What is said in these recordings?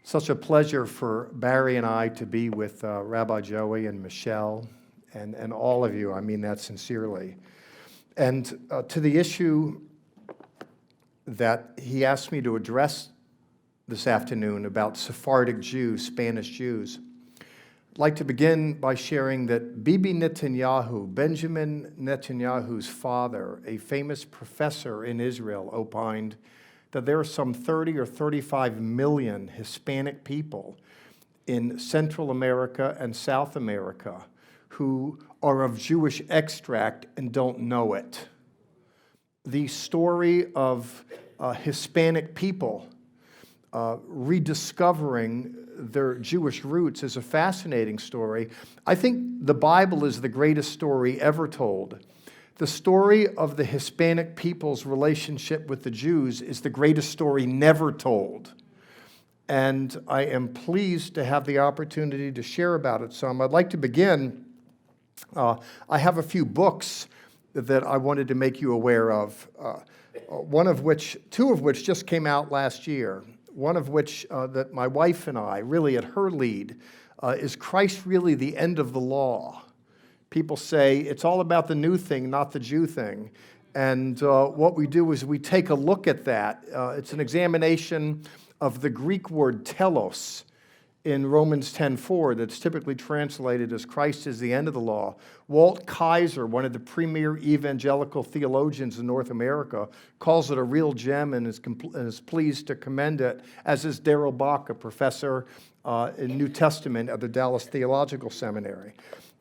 Such a pleasure for Barry and I to be with Rabbi Joey and Michelle and all of you. I mean that sincerely. And to the issue that he asked me to address this afternoon about Sephardic Jews, Spanish Jews, I'd like to begin by sharing that Bibi Netanyahu, Benjamin Netanyahu's father, a famous professor in Israel, opined that there are some 30 or 35 million Hispanic people in Central America and South America who are of Jewish extract and don't know it. The story of Hispanic people rediscovering their Jewish roots is a fascinating story. I think the Bible is the greatest story ever told. The story of the Hispanic people's relationship with the Jews is the greatest story never told. And I am pleased to have the opportunity to share about it some. I'd like to begin. I have a few books that I wanted to make you aware of, two of which just came out last year. One of which that my wife and I, really at her lead, is Christ Really the End of the Law? People say it's all about the new thing, not the Jew thing. And what we do is we take a look at that. It's an examination of the Greek word telos in Romans 10:4 that's typically translated as Christ is the end of the law. Walt Kaiser, one of the premier evangelical theologians in North America, calls it a real gem and is pleased to commend it, as is Darrell Bach, a professor in New Testament at the Dallas Theological Seminary.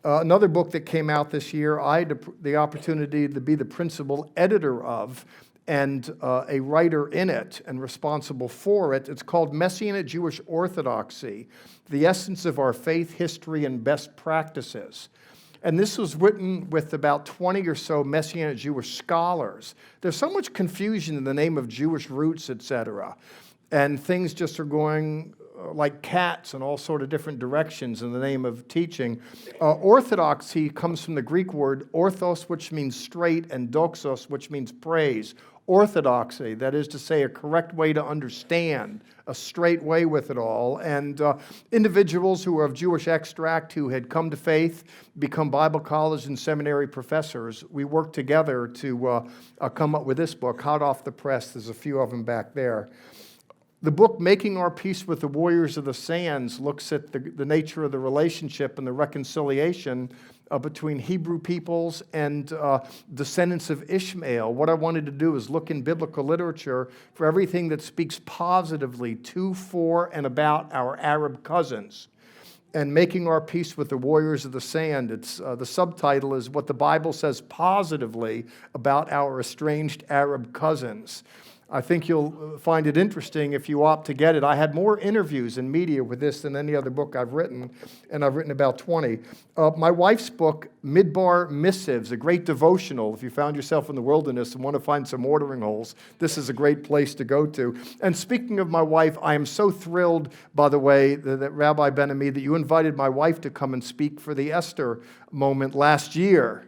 Another book that came out this year, I had the opportunity to be the principal editor of and a writer in it and responsible for it. It's called Messianic Jewish Orthodoxy, The Essence of Our Faith, History, and Best Practices. And this was written with about 20 or so Messianic Jewish scholars. There's so much confusion in the name of Jewish roots, etc. And things just are going like cats in all sort of different directions in the name of teaching. Orthodoxy comes from the Greek word orthos, which means straight, and doxos, which means praise. Orthodoxy, that is to say, a correct way to understand, a straight way with it all. And individuals who are of Jewish extract who had come to faith, become Bible college and seminary professors, we worked together to come up with this book, hot off the press. There's a few of them back there. The book, Making Our Peace with the Warriors of the Sands, looks at the nature of the relationship and the reconciliation between Hebrew peoples and descendants of Ishmael. What I wanted to do is look in biblical literature for everything that speaks positively to, for, and about our Arab cousins. And Making Our Peace with the Warriors of the Sand, the subtitle is What the Bible Says Positively About Our Estranged Arab Cousins. I think you'll find it interesting if you opt to get it. I had more interviews in media with this than any other book I've written, and I've written about 20. My wife's book, Midbar Missives, a great devotional. If you found yourself in the wilderness and want to find some watering holes, this is a great place to go to. And speaking of my wife, I am so thrilled, by the way, that Rabbi Ben-Ami, that you invited my wife to come and speak for the Esther moment last year.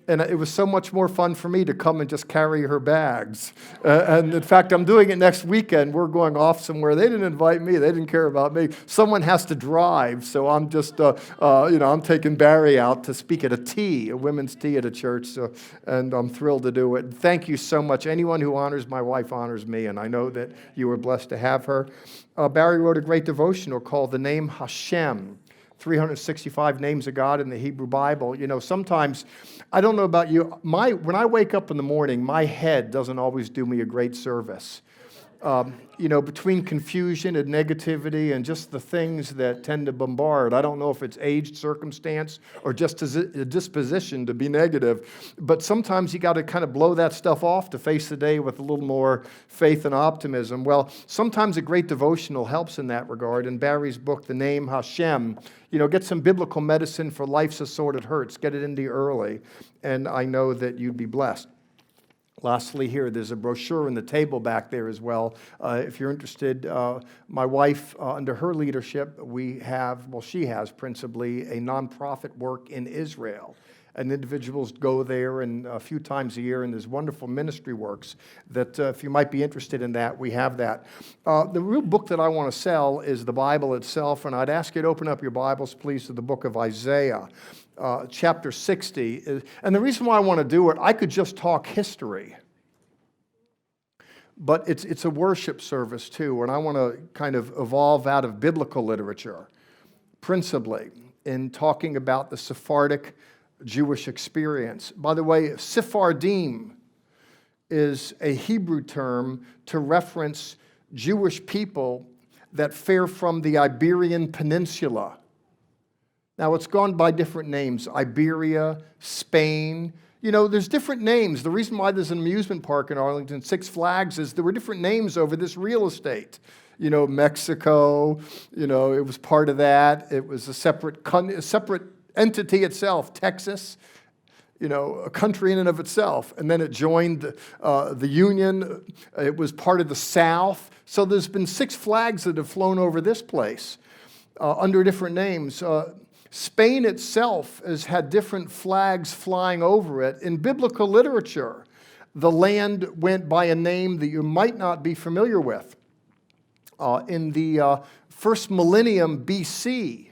And it was so much more fun for me to come and just carry her bags. And in fact, I'm doing it next weekend. We're going off somewhere. They didn't invite me. They didn't care about me. Someone has to drive. So I'm just, I'm taking Barry out to speak at a women's tea at a church. And I'm thrilled to do it. Thank you so much. Anyone who honors my wife honors me. And I know that you were blessed to have her. Barry wrote a great devotional called The Name Hashem. 365 names of God in the Hebrew Bible. You know, sometimes, I don't know about you, when I wake up in the morning, my head doesn't always do me a great service. Between confusion and negativity and just the things that tend to bombard. I don't know if it's age, circumstance, or just a disposition to be negative. But sometimes you got to kind of blow that stuff off to face the day with a little more faith and optimism. Well, sometimes a great devotional helps in that regard. In Barry's book, The Name Hashem, get some biblical medicine for life's assorted hurts. Get it into you early. And I know that you'd be blessed. Lastly, here, there's a brochure on the table back there as well. If you're interested, my wife, under her leadership, she has principally a nonprofit work in Israel. and individuals go there and a few times a year, and there's wonderful ministry works that if you might be interested in that, we have that. The real book that I want to sell is the Bible itself, and I'd ask you to open up your Bibles, please, to the book of Isaiah, chapter 60. And the reason why I want to do it, I could just talk history, but it's a worship service too, and I want to kind of evolve out of biblical literature, principally, in talking about the Sephardic Jewish experience. By the way, Sephardim is a Hebrew term to reference Jewish people that fare from the Iberian Peninsula. Now, it's gone by different names: Iberia, Spain. You know, there's different names. The reason why there's an amusement park in Arlington, Six Flags, is there were different names over this real estate. You know, Mexico, you know, it was part of that. It was a separate entity itself. Texas, you know, a country in and of itself. And then it joined the Union. It was part of the South. So there's been Six Flags that have flown over this place under different names. Spain itself has had different flags flying over it. In biblical literature, the land went by a name that you might not be familiar with. In the first millennium BC,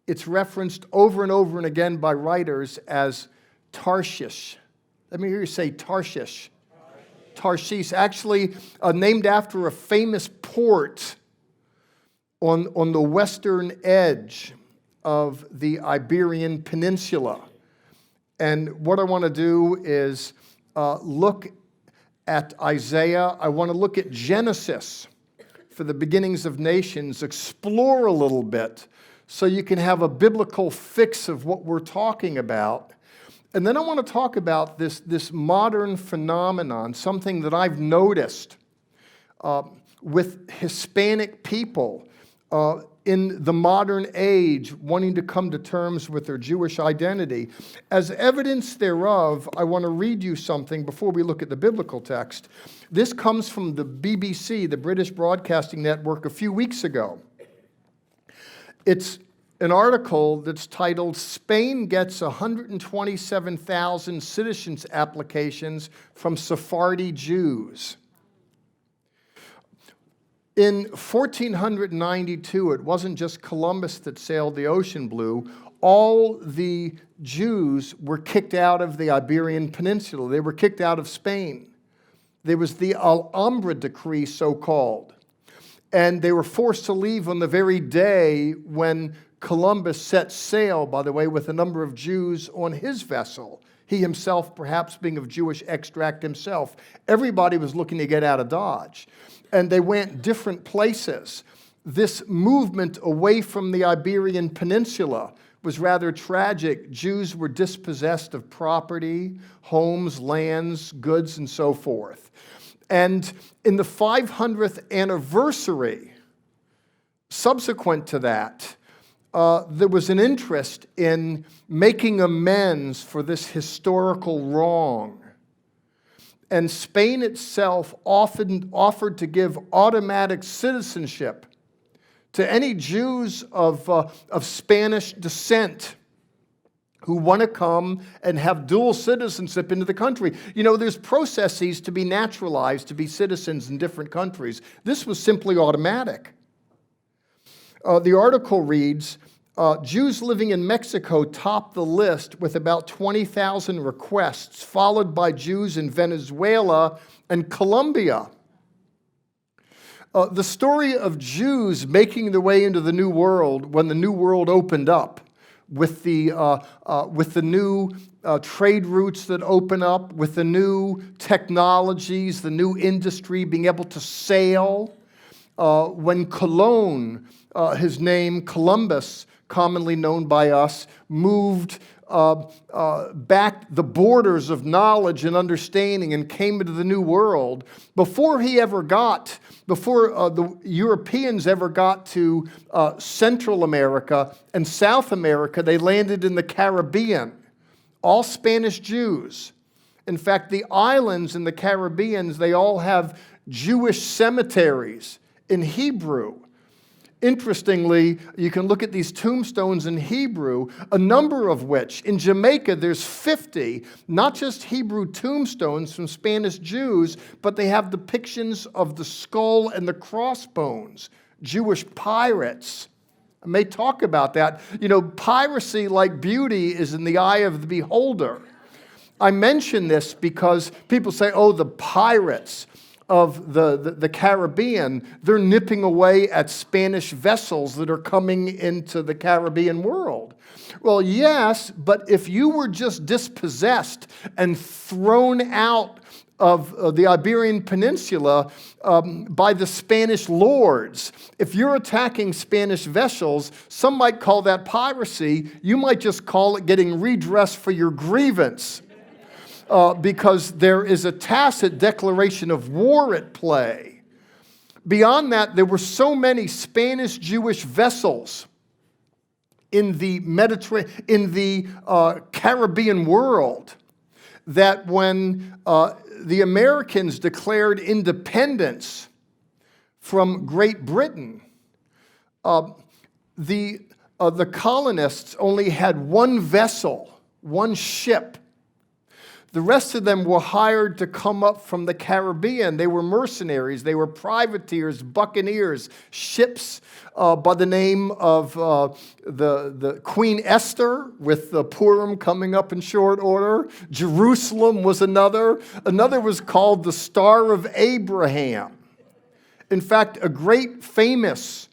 it's referenced over and over and again by writers as Tarshish. Let me hear you say Tarshish. Tarshish, actually named after a famous port on the western edge of the Iberian Peninsula. And what I want to do is look at Isaiah. I want to look at Genesis for the beginnings of nations, explore a little bit so you can have a biblical fix of what we're talking about. And then I want to talk about this modern phenomenon, something that I've noticed with Hispanic people in the modern age wanting to come to terms with their Jewish identity. As evidence thereof, I want to read you something before we look at the biblical text. This comes from the BBC, the British Broadcasting Network, a few weeks ago. It's an article that's titled, "Spain Gets 127,000 Citizens Applications from Sephardi Jews." In 1492, it wasn't just Columbus that sailed the ocean blue. All the Jews were kicked out of the Iberian Peninsula. They were kicked out of Spain. There was the Alhambra decree, so-called. And they were forced to leave on the very day when Columbus set sail, by the way, with a number of Jews on his vessel. He himself, perhaps being of Jewish extract himself. Everybody was looking to get out of Dodge. And they went different places. This movement away from the Iberian Peninsula was rather tragic. Jews were dispossessed of property, homes, lands, goods, and so forth. And in the 500th anniversary, subsequent to that, there was an interest in making amends for this historical wrong. And Spain itself often offered to give automatic citizenship to any Jews of Spanish descent who want to come and have dual citizenship into the country. You know, there's processes to be naturalized, to be citizens in different countries. This was simply automatic. The article reads, Jews living in Mexico topped the list with about 20,000 requests, followed by Jews in Venezuela and Colombia. The story of Jews making their way into the New World when the New World opened up, with the new trade routes that open up, with the new technologies, the new industry, being able to sail. When Colón, his name Columbus, commonly known by us, moved back the borders of knowledge and understanding and came into the New World, before the Europeans ever got to Central America and South America, they landed in the Caribbean, all Spanish Jews. In fact, the islands in the Caribbean, they all have Jewish cemeteries in Hebrew. Interestingly, you can look at these tombstones in Hebrew, a number of which, in Jamaica, there's 50, not just Hebrew tombstones from Spanish Jews, but they have depictions of the skull and the crossbones, Jewish pirates. I may talk about that. You know, piracy, like beauty, is in the eye of the beholder. I mention this because people say, oh, the pirates of the Caribbean, they're nipping away at Spanish vessels that are coming into the Caribbean world. Well, yes, but if you were just dispossessed and thrown out of the Iberian Peninsula by the Spanish lords, if you're attacking Spanish vessels, some might call that piracy. You might just call it getting redress for your grievance. Because there is a tacit declaration of war at play. Beyond that, there were so many Spanish Jewish vessels in the Caribbean world that when the Americans declared independence from Great Britain, the colonists only had one vessel, one ship. The rest of them were hired to come up from the Caribbean. They were mercenaries. They were privateers, buccaneers, ships by the name of the Queen Esther, with the Purim coming up in short order. Jerusalem was another. Another was called the Star of Abraham. In fact, a great famous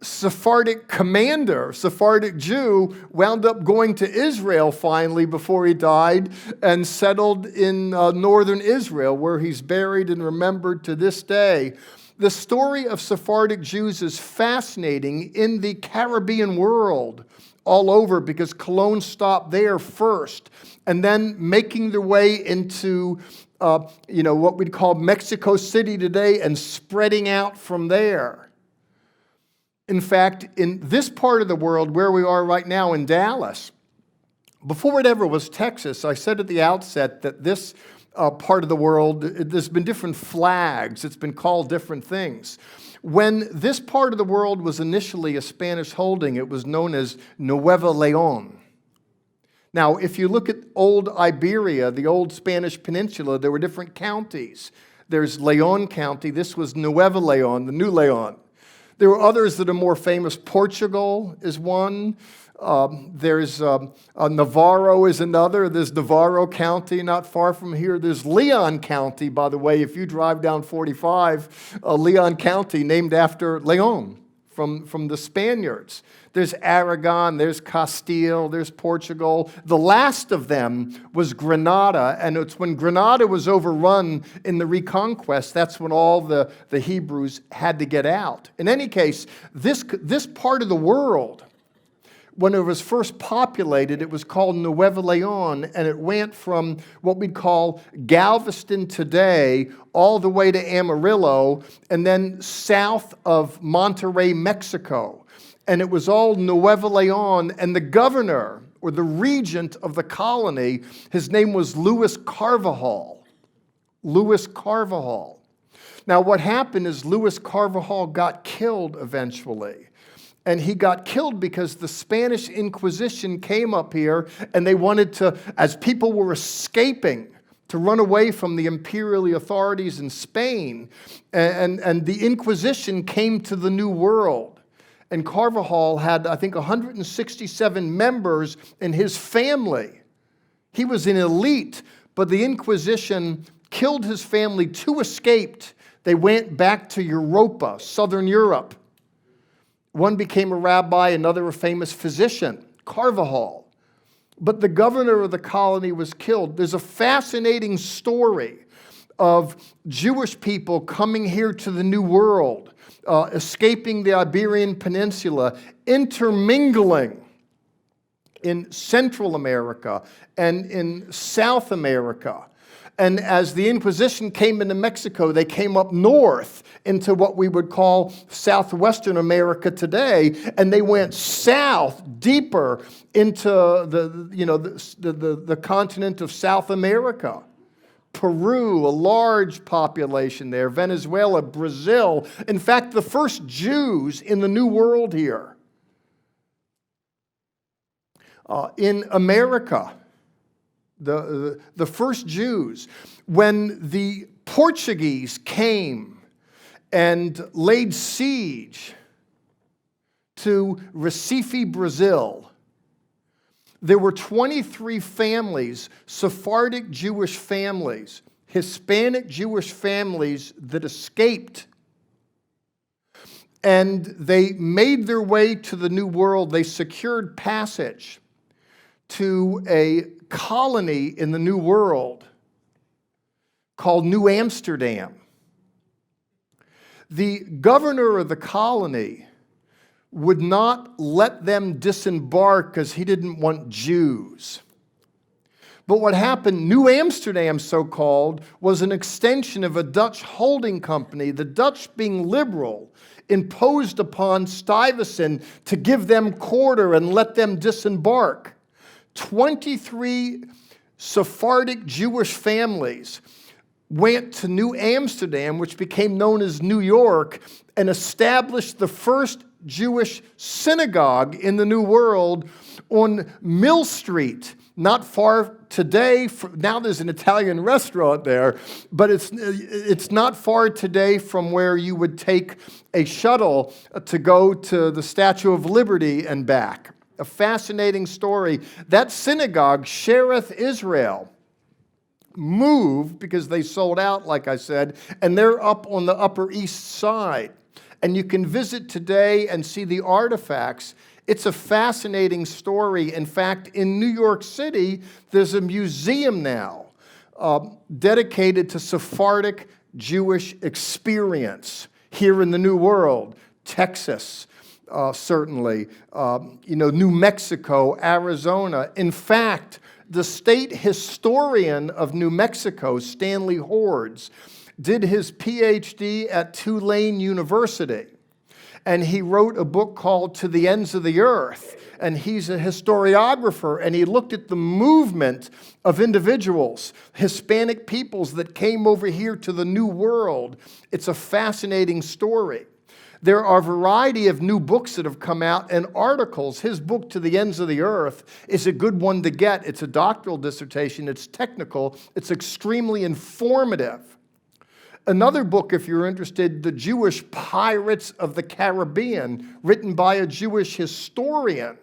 Sephardic commander, Sephardic Jew, wound up going to Israel finally before he died and settled in northern Israel, where he's buried and remembered to this day. The story of Sephardic Jews is fascinating in the Caribbean world all over, because Cologne stopped there first, and then making their way into what we'd call Mexico City today and spreading out from there. In fact, in this part of the world where we are right now in Dallas, before it ever was Texas, I said at the outset that this part of the world, there's been different flags. It's been called different things. When this part of the world was initially a Spanish holding, it was known as Nueva León. Now, if you look at old Iberia, the old Spanish peninsula, there were different counties. There's León County. This was Nueva León, the New León. There are others that are more famous. Portugal is one. There's Navarro is another. There's Navarro County not far from here. There's Leon County, by the way. If you drive down 45, Leon County, named after Leon from the Spaniards. There's Aragon, there's Castile, there's Portugal. The last of them was Granada, and it's when Granada was overrun in the Reconquest, that's when all the Hebrews had to get out. In any case, this part of the world, when it was first populated, it was called Nueva León, and it went from what we'd call Galveston today all the way to Amarillo, and then south of Monterrey, Mexico. And it was all Nueva León, and the governor, or the regent of the colony, his name was Luis Carvajal. Luis Carvajal. Now, what happened is Luis Carvajal got killed eventually. And he got killed because the Spanish Inquisition came up here, and they wanted to, as people were escaping, to run away from the imperial authorities in Spain. And the Inquisition came to the New World. And Carvajal had, I think, 167 members in his family. He was an elite, but the Inquisition killed his family. 2 escaped. They went back to Europa, southern Europe. One became a rabbi, another a famous physician, Carvajal. But the governor of the colony was killed. There's a fascinating story of Jewish people coming here to the New World, escaping the Iberian Peninsula, intermingling in Central America and in South America. And as the Inquisition came into Mexico, they came up north into what we would call southwestern America today, and they went south, deeper into the continent of South America. Peru, a large population there, Venezuela, Brazil. In fact, the first Jews in the New World here. In America, the first Jews. When the Portuguese came and laid siege to Recife, Brazil, there were 23 families, Sephardic Jewish families, Hispanic Jewish families that escaped. And they made their way to the New World. They secured passage to a colony in the New World called New Amsterdam. The governor of the colony would not let them disembark because he didn't want Jews. But what happened, New Amsterdam, so-called, was an extension of a Dutch holding company. The Dutch, being liberal, imposed upon Stuyvesant to give them quarter and let them disembark. 23 Sephardic Jewish families went to New Amsterdam, which became known as New York, and established the first Jewish synagogue in the New World on Mill Street, not far today. Now there's an Italian restaurant there, but it's not far today from where you would take a shuttle to go to the Statue of Liberty and back. A fascinating story. That synagogue, Shereth Israel, moved because they sold out, like I said, and they're up on the Upper East Side. And you can visit today and see the artifacts. It's a fascinating story. In fact, in New York City, there's a museum now dedicated to Sephardic Jewish experience here in the New World. Texas, certainly, New Mexico, Arizona. In fact, the state historian of New Mexico, Stanley Hordes, did his PhD at Tulane University. And he wrote a book called To the Ends of the Earth. And he's a historiographer, and he looked at the movement of individuals, Hispanic peoples that came over here to the New World. It's a fascinating story. There are a variety of new books that have come out and articles. His book, To the Ends of the Earth, is a good one to get. It's a doctoral dissertation. It's technical. It's extremely informative. Another book, if you're interested, The Jewish Pirates of the Caribbean, written by a Jewish historian.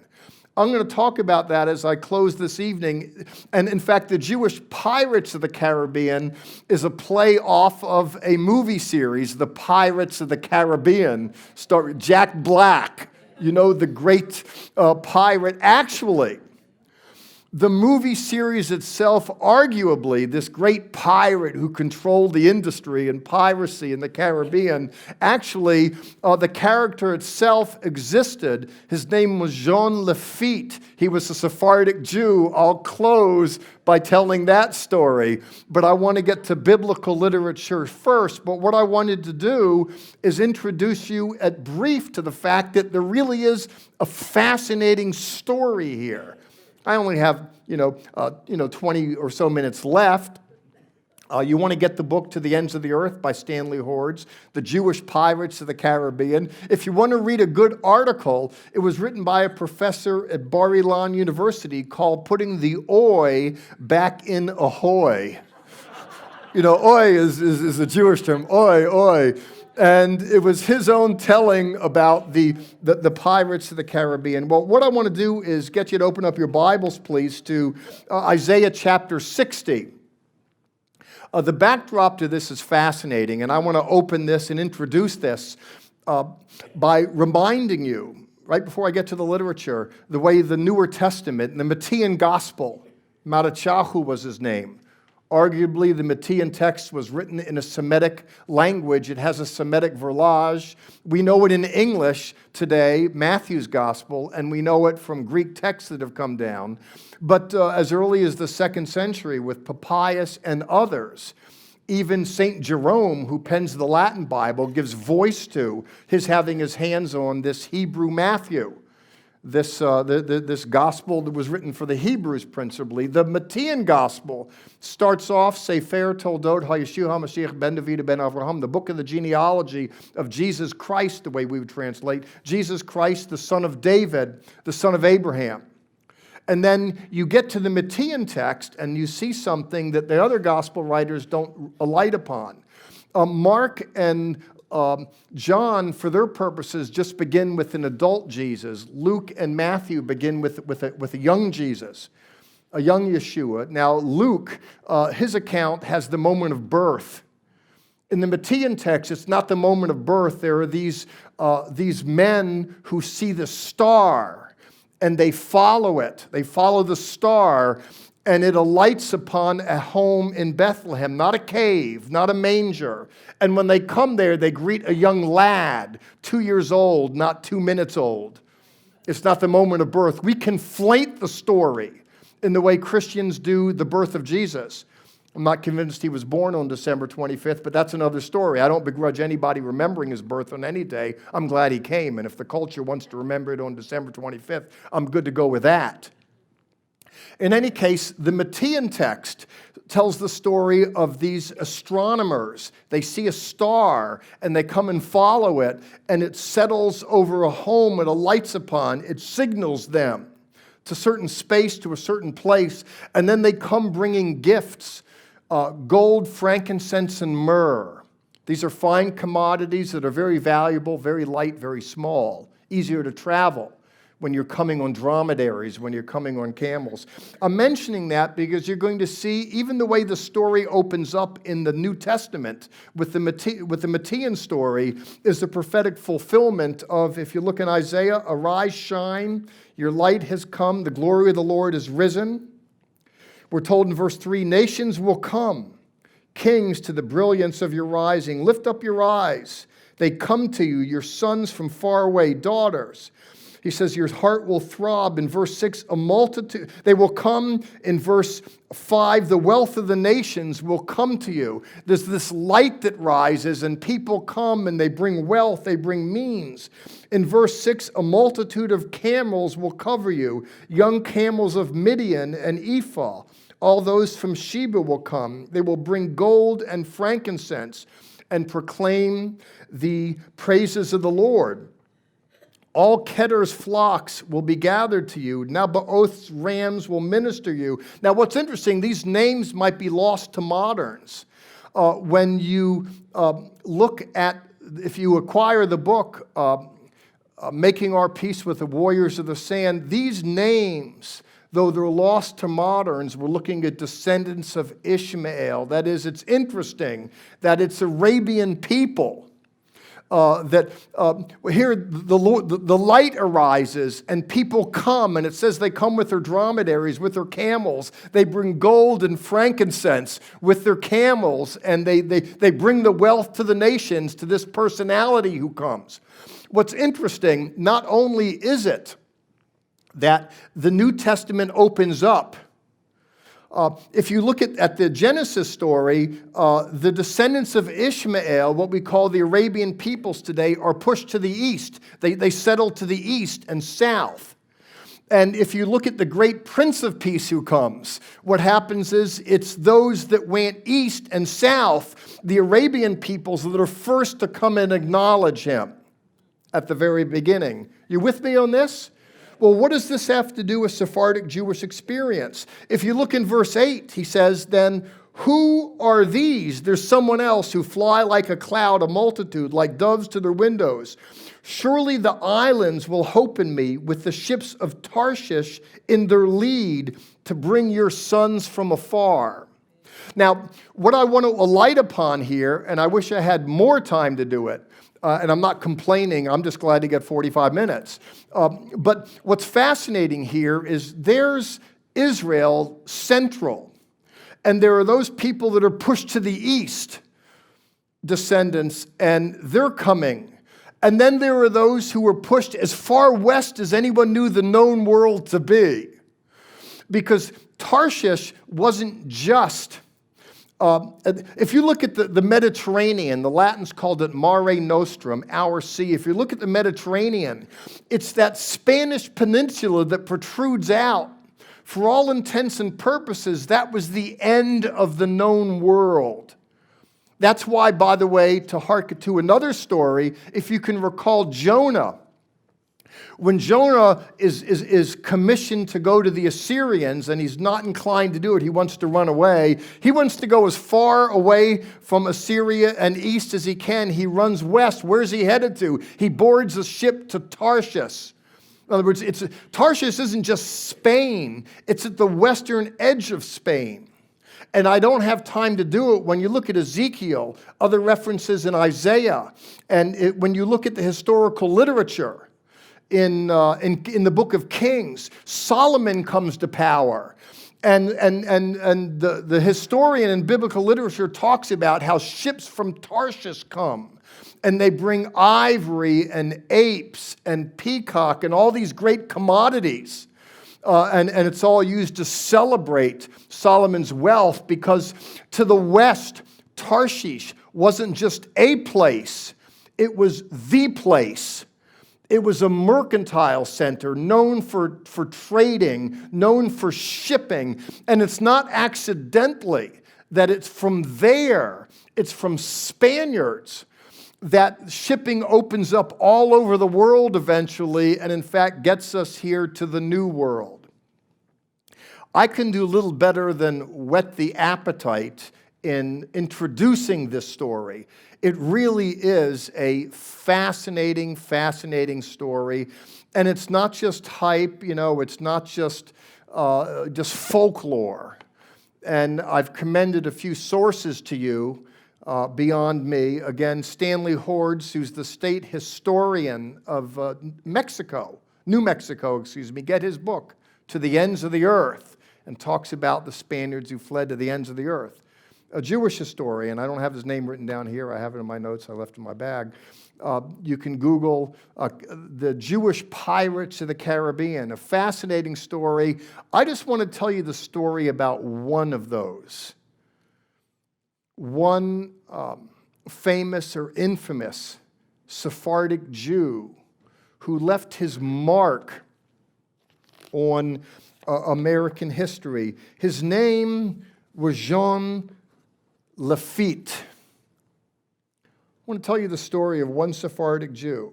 I'm going to talk about that as I close this evening. And in fact, The Jewish Pirates of the Caribbean is a play off of a movie series, The Pirates of the Caribbean, starring Jack Black, the great pirate. Actually, the movie series itself, arguably, this great pirate who controlled the industry and piracy in the Caribbean, actually, the character itself existed. His name was Jean Lafitte. He was a Sephardic Jew. I'll close by telling that story, but I want to get to biblical literature first. But what I wanted to do is introduce you at brief to the fact that there really is a fascinating story here. I only have, 20 or so minutes left. You want to get the book To the Ends of the Earth by Stanley Hordes, The Jewish Pirates of the Caribbean. If you want to read a good article, it was written by a professor at Bar-Ilan University called Putting the Oi Back in Ahoy. Oi is a Jewish term, oi. And it was his own telling about the pirates of the Caribbean. Well, what I want to do is get you to open up your Bibles, please, to Isaiah chapter 60. The backdrop to this is fascinating, and I want to open this and introduce this by reminding you, right before I get to the literature, the way the Newer Testament, the Matthean Gospel, Malachahu was his name. Arguably, the Matthean text was written in a Semitic language. It has a Semitic verlage. We know it in English today, Matthew's Gospel, and we know it from Greek texts that have come down. But as early as the 2nd century with Papias and others, even St. Jerome, who pens the Latin Bible, gives voice to his having his hands on this Hebrew Matthew. this gospel that was written for the Hebrews principally. The Matthean gospel starts off, Sefer Toldot HaYeshua HaMashiach ben David ben Avraham, the book of the genealogy of Jesus Christ, the way we would translate. Jesus Christ, the son of David, the son of Abraham. And then you get to the Matthean text and you see something that the other gospel writers don't alight upon. Mark and John, for their purposes, just begin with an adult Jesus. Luke and Matthew begin with a young Jesus, a young Yeshua. Now, Luke, his account has the moment of birth. In the Matthean text, it's not the moment of birth. There are these men who see the star, and they follow it. They follow the star, and it alights upon a home in Bethlehem, not a cave, not a manger. And when they come there, they greet a young lad, 2 years old, not 2 minutes old. It's not the moment of birth. We conflate the story in the way Christians do the birth of Jesus. I'm not convinced he was born on December 25th, but that's another story. I don't begrudge anybody remembering his birth on any day. I'm glad he came, and if the culture wants to remember it on December 25th, I'm good to go with that. In any case, the Matthean text tells the story of these astronomers. They see a star, and they come and follow it, and it settles over a home it alights upon. It signals them to a certain space, to a certain place, and then they come bringing gifts, gold, frankincense, and myrrh. These are fine commodities that are very valuable, very light, very small, easier to travel when you're coming on dromedaries, when you're coming on camels. I'm mentioning that because you're going to see even the way the story opens up in the New Testament with the Matthean story is the prophetic fulfillment of, if you look in Isaiah, arise, shine, your light has come, the glory of the Lord is risen. We're told in verse 3, nations will come, kings to the brilliance of your rising. Lift up your eyes. They come to you, your sons from far away, daughters. He says your heart will throb. In verse 6, a multitude. They will come. In verse 5, the wealth of the nations will come to you. There's this light that rises, and people come, and they bring wealth, they bring means. In verse 6, a multitude of camels will cover you, young camels of Midian and Ephah. All those from Sheba will come. They will bring gold and frankincense and proclaim the praises of the Lord. All Kedar's flocks will be gathered to you. Nabaoth's rams will minister you. Now, what's interesting, these names might be lost to moderns. When you look at, if you acquire the book, Making Our Peace with the Warriors of the Sand, these names, though they're lost to moderns, we're looking at descendants of Ishmael. That is, it's interesting that it's Arabian people. Here the light arises and people come, and it says they come with their dromedaries, with their camels. They bring gold and frankincense with their camels, and they bring the wealth to the nations, to this personality who comes. What's interesting, not only is it that the New Testament opens up, if you look at the Genesis story, the descendants of Ishmael, what we call the Arabian peoples today, are pushed to the east. They settle to the east and south. And if you look at the great Prince of Peace who comes, what happens is it's those that went east and south, the Arabian peoples, that are first to come and acknowledge him at the very beginning. You with me on this? Well, what does this have to do with Sephardic Jewish experience? If you look in verse 8, he says, then, who are these? There's someone else who fly like a cloud, a multitude, like doves to their windows. Surely the islands will hope in me with the ships of Tarshish in their lead to bring your sons from afar. Now, what I want to alight upon here, and I wish I had more time to do it, and I'm not complaining, I'm just glad to get 45 minutes. But what's fascinating here is there's Israel central, and there are those people that are pushed to the east, descendants, and they're coming. And then there are those who were pushed as far west as anyone knew the known world to be. Because Tarshish wasn't just If you look at the Mediterranean, the Latins called it Mare Nostrum, our sea. If you look at the Mediterranean, it's that Spanish peninsula that protrudes out. For all intents and purposes, that was the end of the known world. That's why, by the way, to harken to another story, if you can recall Jonah, when Jonah is commissioned to go to the Assyrians and he's not inclined to do it, he wants to run away. He wants to go as far away from Assyria and east as he can. He runs west. Where's he headed to? He boards a ship to Tarshish. In other words, Tarshish isn't just Spain. It's at the western edge of Spain. And I don't have time to do it. When you look at Ezekiel, other references in Isaiah, and when you look at the historical literature, in the book of Kings, Solomon comes to power. And the historian in biblical literature talks about how ships from Tarshish come. And they bring ivory and apes and peacock and all these great commodities. And it's all used to celebrate Solomon's wealth, because to the west, Tarshish wasn't just a place. It was the place. It was a mercantile center known for trading, known for shipping. And it's not accidentally that it's from there, it's from Spaniards, that shipping opens up all over the world eventually, and in fact gets us here to the New World. I can do little better than whet the appetite in introducing this story. It really is a fascinating, fascinating story. And it's not just hype, it's not just folklore. And I've commended a few sources to you beyond me. Again, Stanley Hordes, who's the state historian of New Mexico, get his book, To the Ends of the Earth, and talks about the Spaniards who fled to the ends of the earth. A Jewish historian, I don't have his name written down here, I have it in my notes, I left it in my bag. You can Google the Jewish pirates of the Caribbean, a fascinating story. I just want to tell you the story about one of those. One famous or infamous Sephardic Jew who left his mark on American history. His name was Jean Lafitte. I want to tell you the story of one Sephardic Jew.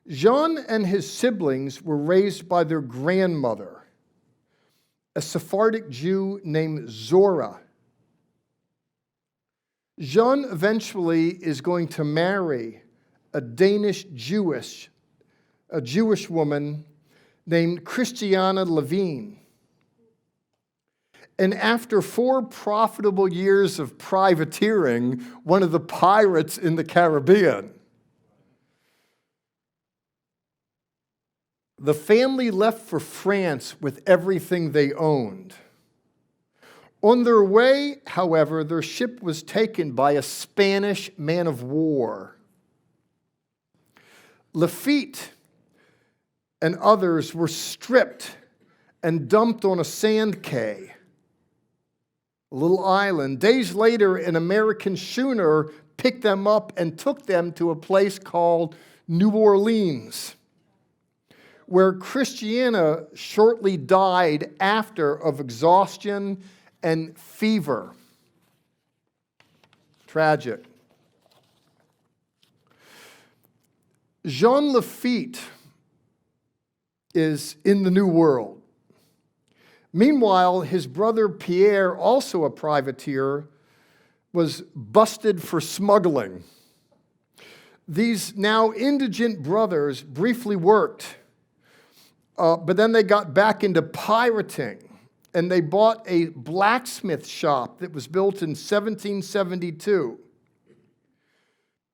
Jean and his siblings were raised by their grandmother, a Sephardic Jew named Zora. Jean eventually is going to marry a Jewish woman named Christiana Levine. And after 4 profitable years of privateering, one of the pirates in the Caribbean, the family left for France with everything they owned. On their way, however, their ship was taken by a Spanish man of war. Lafitte and others were stripped and dumped on a sand cay, a little island. Days later, an American schooner picked them up and took them to a place called New Orleans, where Christiana shortly died after of exhaustion and fever. Tragic. Jean Lafitte is in the New World. Meanwhile, his brother Pierre, also a privateer, was busted for smuggling. These now indigent brothers briefly worked, but then they got back into pirating, and they bought a blacksmith shop that was built in 1772.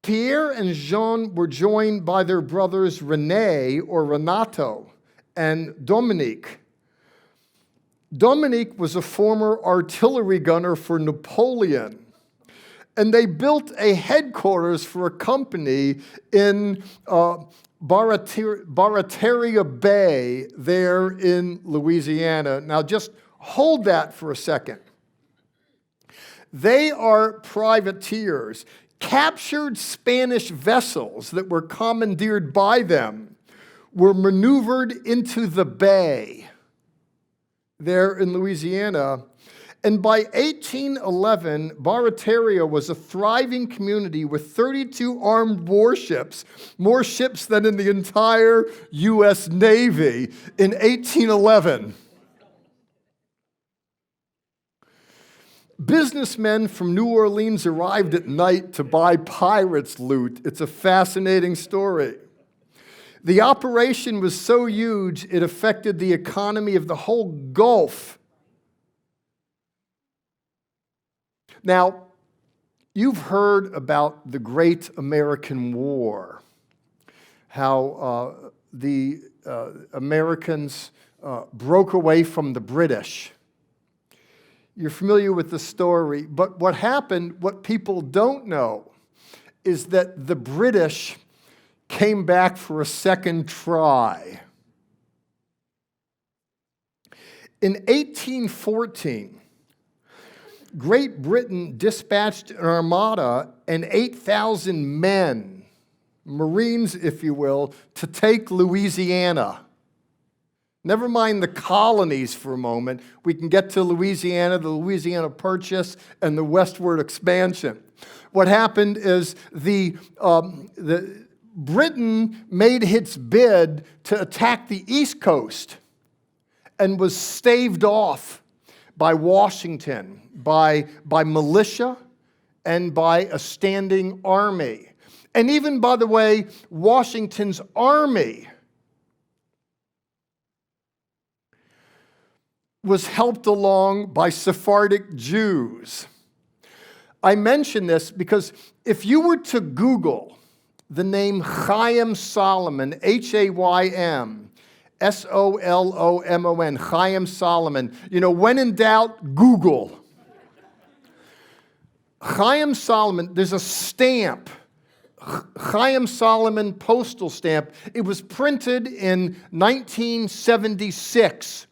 Pierre and Jean were joined by their brothers René, or Renato, and Dominique. Dominique was a former artillery gunner for Napoleon, and they built a headquarters for a company in Barataria Bay there in Louisiana. Now just hold that for a second. They are privateers. Captured Spanish vessels that were commandeered by them were maneuvered into the bay there in Louisiana. And by 1811, Barataria was a thriving community with 32 armed warships, more ships than in the entire U.S. Navy in 1811. Businessmen from New Orleans arrived at night to buy pirates' loot. It's a fascinating story. The operation was so huge, it affected the economy of the whole Gulf. Now, you've heard about the Great American War, how the Americans broke away from the British. You're familiar with the story, but what happened, what people don't know, is that the British came back for a second try. In 1814, Great Britain dispatched an armada and 8,000 men, Marines, if you will, to take Louisiana. Never mind the colonies for a moment. We can get to Louisiana, the Louisiana Purchase, and the westward expansion. What happened is the Britain made its bid to attack the East Coast and was staved off by Washington, by militia, and by a standing army. And even, by the way, Washington's army was helped along by Sephardic Jews. I mention this because if you were to Google the name Chaim Solomon, Haym, Solomon, Chaim Solomon, when in doubt, Google. Chaim Solomon, there's a stamp, Chaim Solomon postal stamp. It was printed in 1976.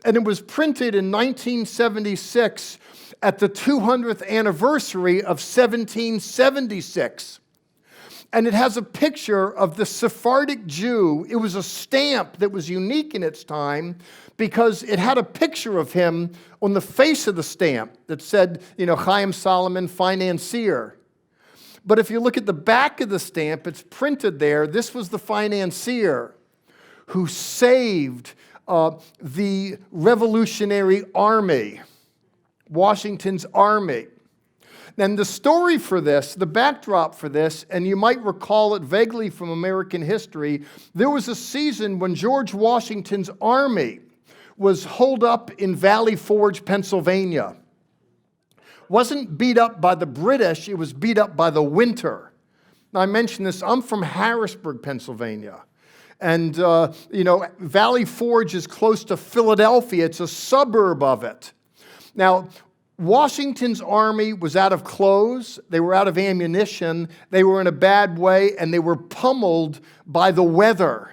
And it was printed in 1976 at the 200th anniversary of 1776. And it has a picture of the Sephardic Jew. It was a stamp that was unique in its time because it had a picture of him on the face of the stamp that said, Chaim Solomon, financier. But if you look at the back of the stamp, it's printed there. This was the financier who saved the Revolutionary Army, Washington's army. And the story for this, the backdrop for this, and you might recall it vaguely from American history, there was a season when George Washington's army was holed up in Valley Forge, Pennsylvania. Wasn't beat up by the British, it was beat up by the winter. Now I mention this, I'm from Harrisburg, Pennsylvania. And, Valley Forge is close to Philadelphia. It's a suburb of it. Now, Washington's army was out of clothes. They were out of ammunition. They were in a bad way, and they were pummeled by the weather.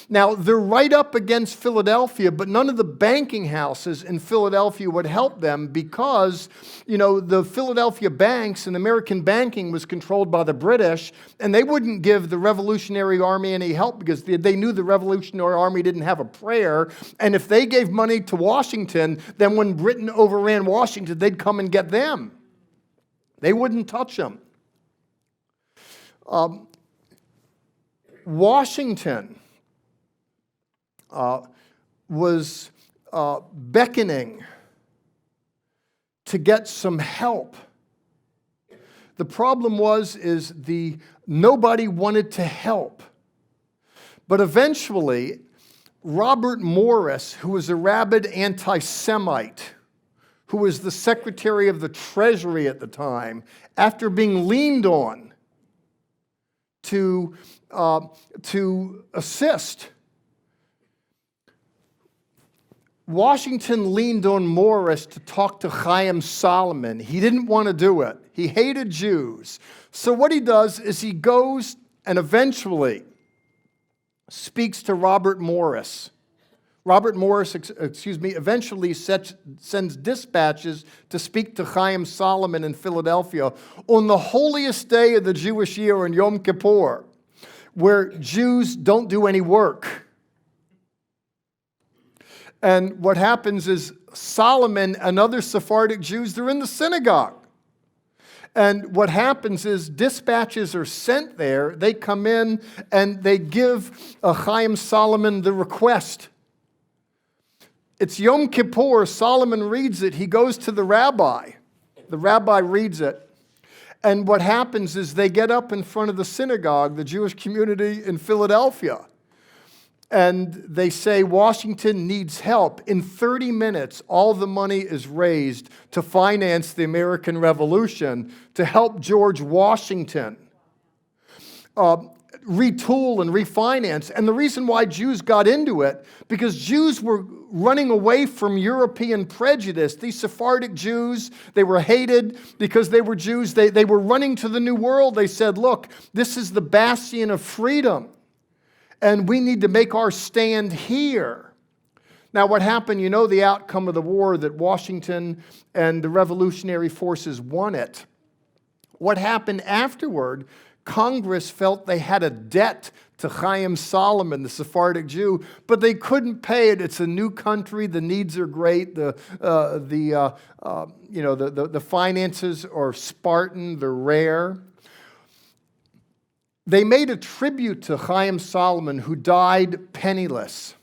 Now, they're right up against Philadelphia, but none of the banking houses in Philadelphia would help them because, the Philadelphia banks and American banking was controlled by the British, and they wouldn't give the Revolutionary Army any help because they knew the Revolutionary Army didn't have a prayer, and if they gave money to Washington, then when Britain overran Washington, they'd come and get them. They wouldn't touch them. Washington was beckoning to get some help. The problem is nobody wanted to help. But eventually, Robert Morris, who was a rabid anti-Semite, who was the Secretary of the Treasury at the time, after being leaned on to assist, Washington leaned on Morris to talk to Chaim Solomon. He didn't want to do it. He hated Jews. So what he does is he goes and eventually speaks to Robert Morris. Robert Morris, eventually sends dispatches to speak to Chaim Solomon in Philadelphia on the holiest day of the Jewish year on Yom Kippur, where Jews don't do any work. And what happens is Solomon and other Sephardic Jews, they're in the synagogue. And what happens is dispatches are sent there. They come in and they give Chaim Solomon the request. It's Yom Kippur. Solomon reads it. He goes to the rabbi. The rabbi reads it. And what happens is they get up in front of the synagogue, the Jewish community in Philadelphia. And they say Washington needs help. In 30 minutes, all the money is raised to finance the American Revolution, to help George Washington retool and refinance. And the reason why Jews got into it, because Jews were running away from European prejudice. These Sephardic Jews, they were hated because they were Jews. They were running to the New World. They said, look, this is the bastion of freedom, and we need to make our stand here. Now, what happened, you know the outcome of the war, that Washington and the revolutionary forces won it. What happened afterward, Congress felt they had a debt to Chaim Solomon, the Sephardic Jew, but they couldn't pay it. It's a new country. The needs are great. The finances are Spartan. They're rare. They made a tribute to Chaim Solomon, who died penniless.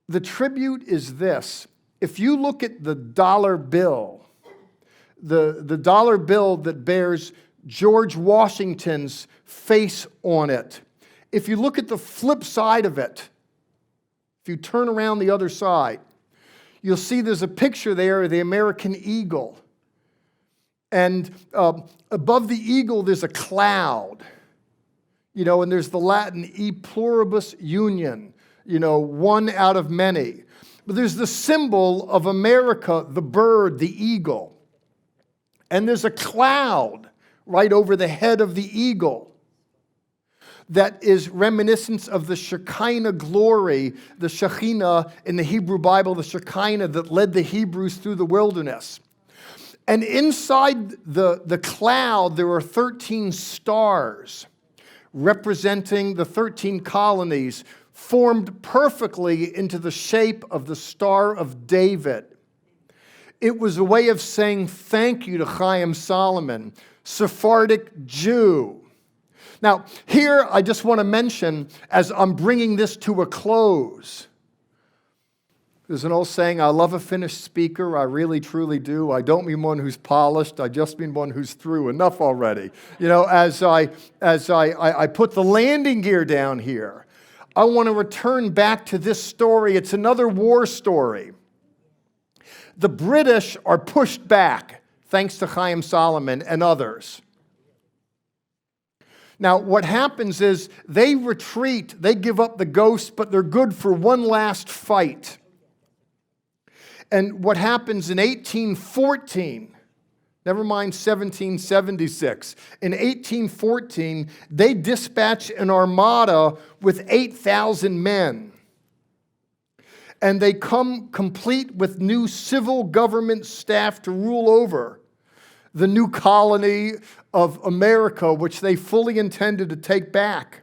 The tribute is this. If you look at the dollar bill, the dollar bill that bears George Washington's face on it, if you look at the flip side of it, if you turn around the other side, you'll see there's a picture there of the American eagle. And above the eagle, there's a cloud, and there's the Latin e pluribus union, one out of many. But there's the symbol of America, the bird, the eagle. And there's a cloud right over the head of the eagle that is reminiscent of the Shekinah glory, the Shekinah in the Hebrew Bible, the Shekinah that led the Hebrews through the wilderness. And inside the cloud, there are 13 stars representing the 13 colonies, formed perfectly into the shape of the Star of David. It was a way of saying thank you to Chaim Solomon, Sephardic Jew. Now, here I just want to mention, as I'm bringing this to a close, there's an old saying, I love a finished speaker, I really truly do. I don't mean one who's polished, I just mean one who's through. Enough already. As I put the landing gear down here, I want to return back to this story. It's another war story. The British are pushed back, thanks to Chaim Solomon and others. Now, what happens is they retreat, they give up the ghost, but they're good for one last fight. And what happens in 1814, never mind 1776, in 1814, they dispatch an armada with 8,000 men. And they come complete with new civil government staff to rule over the new colony of America, which they fully intended to take back.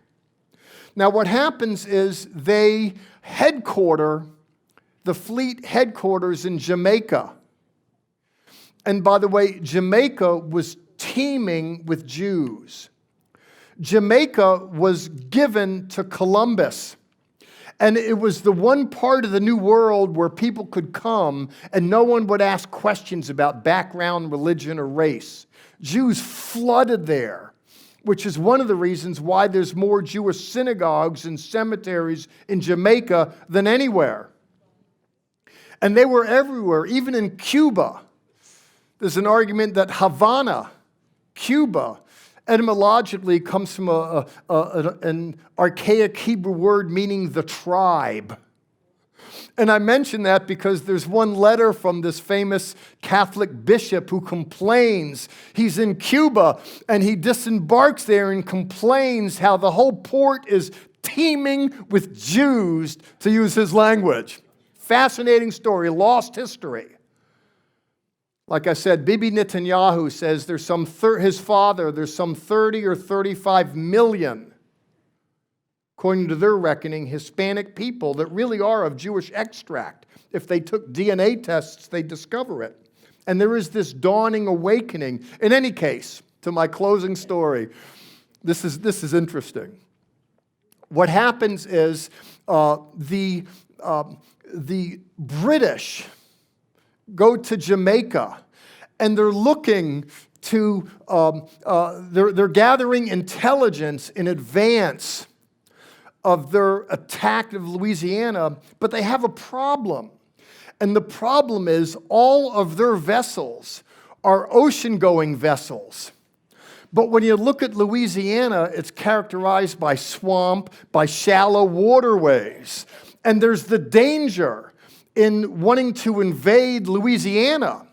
Now, what happens is they headquarter the fleet headquarters in Jamaica. And by the way, Jamaica was teeming with Jews. Jamaica was given to Columbus. And it was the one part of the New World where people could come and no one would ask questions about background, religion, or race. Jews flooded there, which is one of the reasons why there's more Jewish synagogues and cemeteries in Jamaica than anywhere. And they were everywhere, even in Cuba. There's an argument that Havana, Cuba, etymologically comes from an archaic Hebrew word meaning the tribe. And I mention that because there's one letter from this famous Catholic bishop who complains. He's in Cuba and he disembarks there and complains how the whole port is teeming with Jews, to use his language. Fascinating story, lost history. Like I said, Bibi Netanyahu says his father, there's some 30 or 35 million, according to their reckoning, Hispanic people that really are of Jewish extract. If they took DNA tests, they'd discover it. And there is this dawning awakening. In any case, to my closing story, this is interesting. What happens is the British go to Jamaica, and they're looking to, they're gathering intelligence in advance of their attack of Louisiana, but they have a problem. And the problem is all of their vessels are ocean-going vessels. But when you look at Louisiana, it's characterized by swamp, by shallow waterways. And there's the danger in wanting to invade Louisiana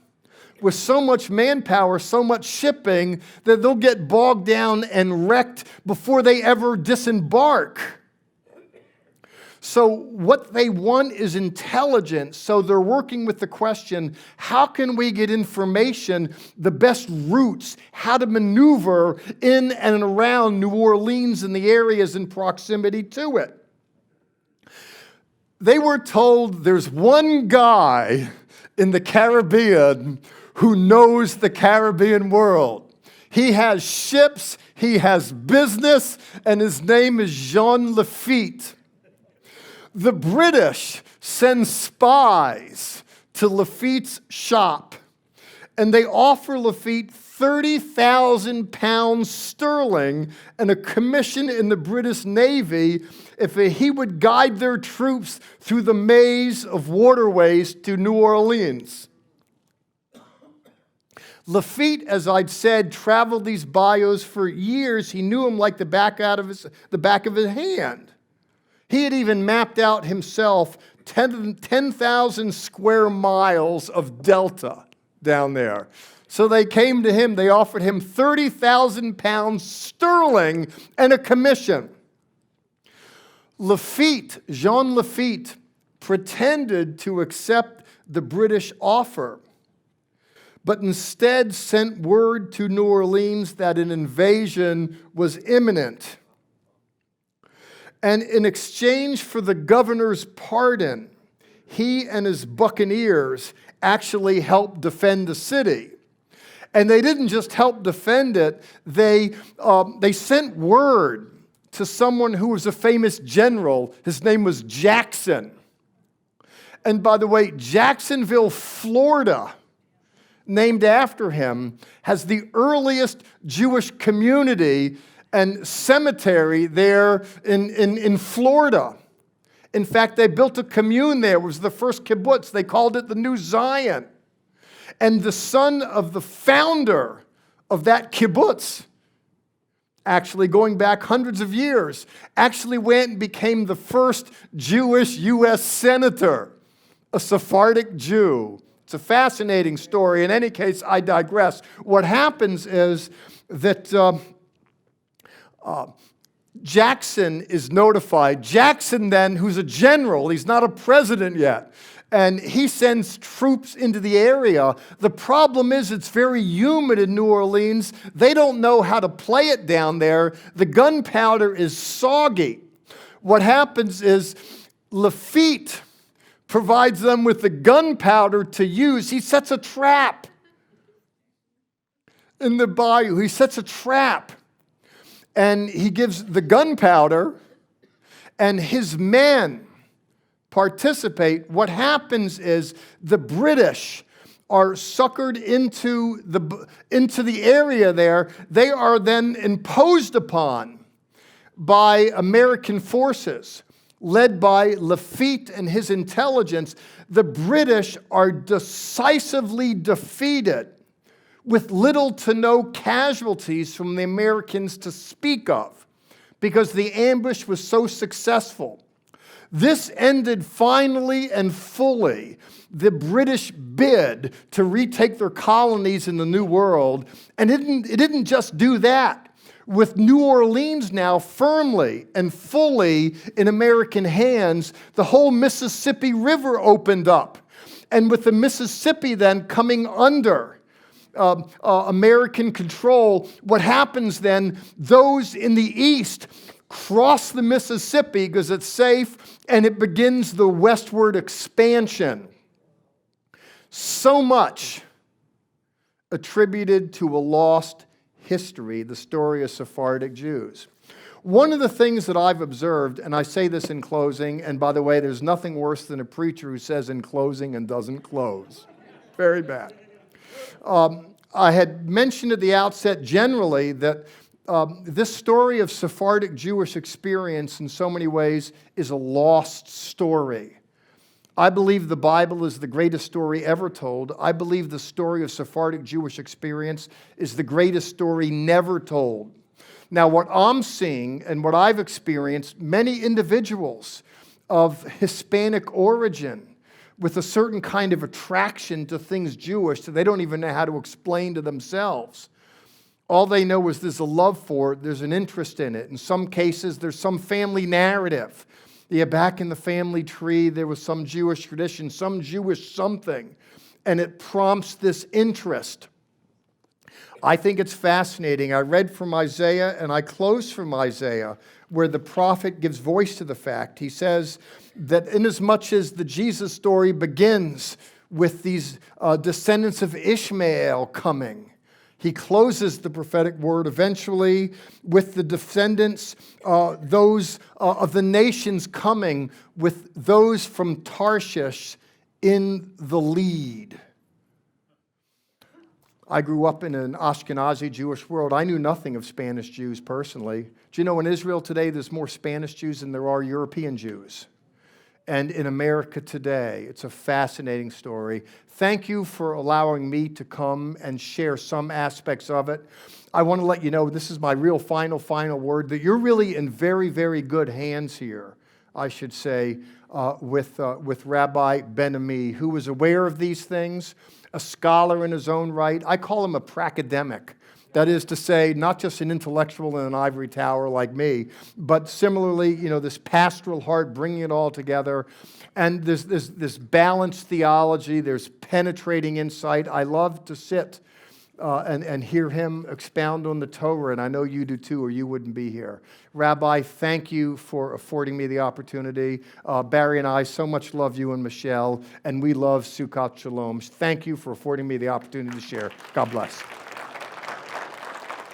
with so much manpower, so much shipping, that they'll get bogged down and wrecked before they ever disembark. So what they want is intelligence. So they're working with the question, how can we get information, the best routes, how to maneuver in and around New Orleans and the areas in proximity to it? They were told there's one guy in the Caribbean who knows the Caribbean world. He has ships, he has business, and his name is Jean Lafitte. The British send spies to Lafitte's shop, and they offer Lafitte 30,000 pounds sterling and a commission in the British Navy if he would guide their troops through the maze of waterways to New Orleans. Lafitte, as I'd said, traveled these bayous for years. He knew them like the back of his hand. He had even mapped out himself 10,000 square miles of delta down there. So they came to him, they offered him 30,000 pounds sterling and a commission. Lafitte, Jean Lafitte, pretended to accept the British offer, but instead sent word to New Orleans that an invasion was imminent. And in exchange for the governor's pardon, he and his buccaneers actually helped defend the city. And they didn't just help defend it, they sent word to someone who was a famous general. His name was Jackson. And by the way, Jacksonville, Florida, named after him, has the earliest Jewish community and cemetery there in Florida. In fact, they built a commune there. It was the first kibbutz. They called it the New Zion. And the son of the founder of that kibbutz, actually going back hundreds of years, actually went and became the first Jewish U.S. senator, a Sephardic Jew. It's a fascinating story. In any case, I digress. What happens is that Jackson is notified. Jackson then, who's a general, he's not a president yet, and he sends troops into the area. The problem is it's very humid in New Orleans. They don't know how to play it down there. The gunpowder is soggy. What happens is Lafitte provides them with the gunpowder to use. He sets a trap in the bayou. He sets a trap. And he gives the gunpowder, and his men participate. What happens is the British are suckered into the area there. They are then imposed upon by American forces, led by Lafitte and his intelligence. The British are decisively defeated, with little to no casualties from the Americans to speak of, because the ambush was so successful. This ended finally and fully the British bid to retake their colonies in the New World, and it didn't just do that. with New Orleans now firmly and fully in American hands, the whole Mississippi River opened up. And with the Mississippi then coming under American control, what happens then, those in the east cross the Mississippi because it's safe, and it begins the westward expansion. So much attributed to a lost history, the story of Sephardic Jews. One of the things that I've observed, and I say this in closing, and by the way, there's nothing worse than a preacher who says in closing and doesn't close. Very bad. I had mentioned at the outset generally that this story of Sephardic Jewish experience in so many ways is a lost story. I believe the Bible is the greatest story ever told. I believe the story of Sephardic Jewish experience is the greatest story never told. Now, what I'm seeing and what I've experienced, many individuals of Hispanic origin with a certain kind of attraction to things Jewish that they don't even know how to explain to themselves. All they know is there's a love for it, there's an interest in it. In some cases, there's some family narrative. Yeah, back in the family tree, there was some Jewish tradition, some Jewish something, and it prompts this interest. I think it's fascinating. I read from Isaiah, and I close from Isaiah, where the prophet gives voice to the fact. He says that inasmuch as the Jesus story begins with these descendants of Ishmael coming, he closes the prophetic word eventually with the descendants, those of the nations coming, with those from Tarshish in the lead. I grew up in an Ashkenazi Jewish world. I knew nothing of Spanish Jews personally. Do you know in Israel today there's more Spanish Jews than there are European Jews? And in America today, it's a fascinating story. Thank you for allowing me to come and share some aspects of it. I want to let you know, this is my real final word, that you're really in very, very good hands here, I should say, with Rabbi Ben-Ami, who was aware of these things, a scholar in his own right. I call him a pracademic. That is to say, not just an intellectual in an ivory tower like me, but similarly, this pastoral heart, bringing it all together. And there's this balanced theology, there's penetrating insight. I love to sit and hear him expound on the Torah, and I know you do too, or you wouldn't be here. Rabbi, thank you for affording me the opportunity. Barry and I so much love you and Michelle, and we love Sukkat Shalom. Thank you for affording me the opportunity to share. God bless.